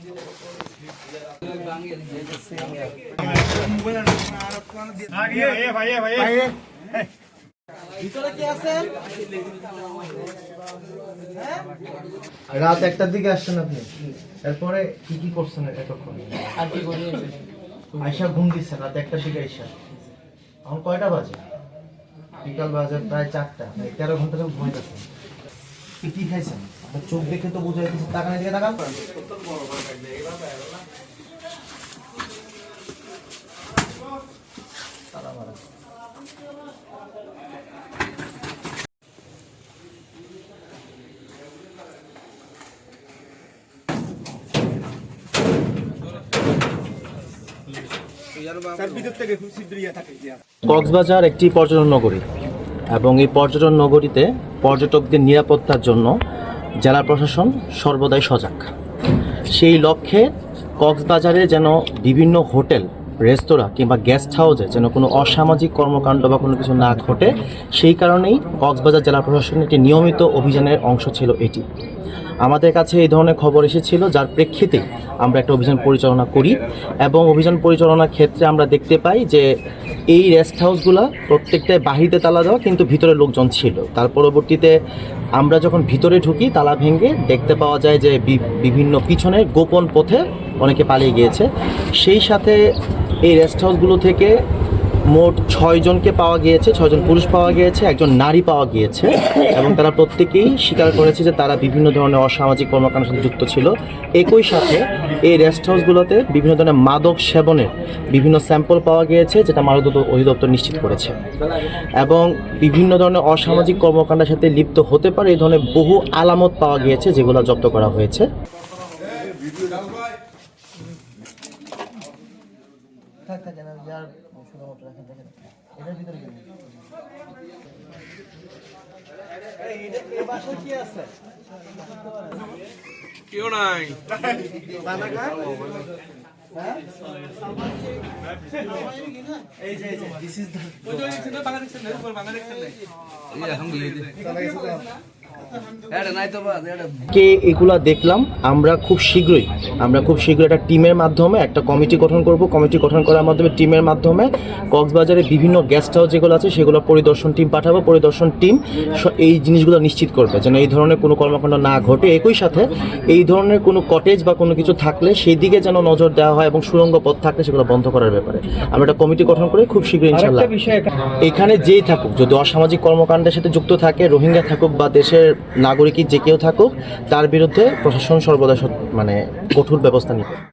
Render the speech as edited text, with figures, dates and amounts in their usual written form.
রাত 1টার দিকে আসছেন আপনি, এরপরে কি কি করছেন এতক্ষণ? আর কি করি? আয়সা ঘুম দিচ্ছেন রাত 1টার দিকে আয়সা। এখন কয়টা বাজে? বিকাল বাজে প্রায় 4টা, 13 ঘন্টা ধরে ঘুমাইতেছেন। কি খাইছেন? আপনার চোখ দেখে তো বোঝা যাচ্ছে। তাকানের দিকে তাকান। কক্সবাজার একটি পর্যটন নগরী এবং এই পর্যটন নগরীতে পর্যটকদের নিরাপত্তার জন্য জেলা প্রশাসন সর্বদাই সজাগ। সেই লক্ষ্যে কক্সবাজারে যেন বিভিন্ন হোটেল, রেস্তোরাঁ কিংবা গেস্ট হাউসে যেন কোনো অসামাজিক কর্মকাণ্ড বা কোনো কিছু না ঘটে, সেই কারণেই কক্সবাজার জেলা প্রশাসনের একটি নিয়মিত অভিযানের অংশ ছিল এটি। আমাদের কাছে এই ধরনের খবর এসেছিল, যার প্রেক্ষিতে আমরা একটা অভিযান পরিচালনা করি এবং অভিযান পরিচালনার ক্ষেত্রে আমরা দেখতে পাই যে এই রেস্ট হাউসগুলো প্রত্যেকটাই বাহিরে তালা দেওয়া, কিন্তু ভিতরে লোকজন ছিল। তার পরবর্তীতে আমরা যখন ভিতরে ঢুকি তালা ভেঙে দেখতে পাওয়া যায় যে বিভিন্ন পিছনের গোপন পথে অনেকে পালিয়ে গিয়েছে। সেই সাথে এই রেস্ট হাউসগুলো থেকে মোট 6 জনকে পাওয়া গিয়েছে, 6 জন পুরুষ পাওয়া গিয়েছে, একজন নারী পাওয়া গিয়েছে এবং তারা প্রত্যেকেই স্বীকার করেছে যে তারা বিভিন্ন ধরনের অসামাজিক কর্মকাণ্ডের সাথে যুক্ত ছিল। একই সাথে এই রেস্ট হাউসগুলোতে বিভিন্ন ধরনের মাদক সেবনের বিভিন্ন স্যাম্পল পাওয়া গিয়েছে, যেটা মাদক অধিদপ্তর নিশ্চিত করেছে, এবং বিভিন্ন ধরনের অসামাজিক কর্মকাণ্ডের সাথে লিপ্ত হতে পারে এই ধরনের বহু আলামত পাওয়া গিয়েছে, যেগুলো জব্দ করা হয়েছে। কেউ নাই। কে এগুলা দেখলাম। আমরা খুব শীঘ্রই একটা টিমের মাধ্যমে একটা কমিটি গঠন করব। কমিটি গঠন করার মাধ্যমে টিমের মাধ্যমে কক্সবাজারে বিভিন্ন গেস্ট হাউস যেগুলো আছে সেগুলো পরিদর্শন টিম পাঠাবো। পরিদর্শন টিম এই জিনিসগুলো নিশ্চিত করবে যেন এই ধরনের কোনো কর্মকাণ্ড না ঘটে। একই সাথে এই ধরনের কোনো কটেজ বা কোনো কিছু থাকলে সেই দিকে যেন নজর দেওয়া হয় এবং সুড়ঙ্গ পথ থাকলে সেগুলো বন্ধ করার ব্যাপারে আমরা একটা কমিটি গঠন করে খুব শীঘ্রই ইনশাআল্লাহ এখানে যেই থাকুক, যদি অসামাজিক কর্মকাণ্ডের সাথে যুক্ত থাকে, রোহিঙ্গা থাকুক বা দেশের নাগরিক যে কেউ থাকুক, তার বিরুদ্ধে প্রশাসন সর্বদা কঠোর ব্যবস্থা নিবে।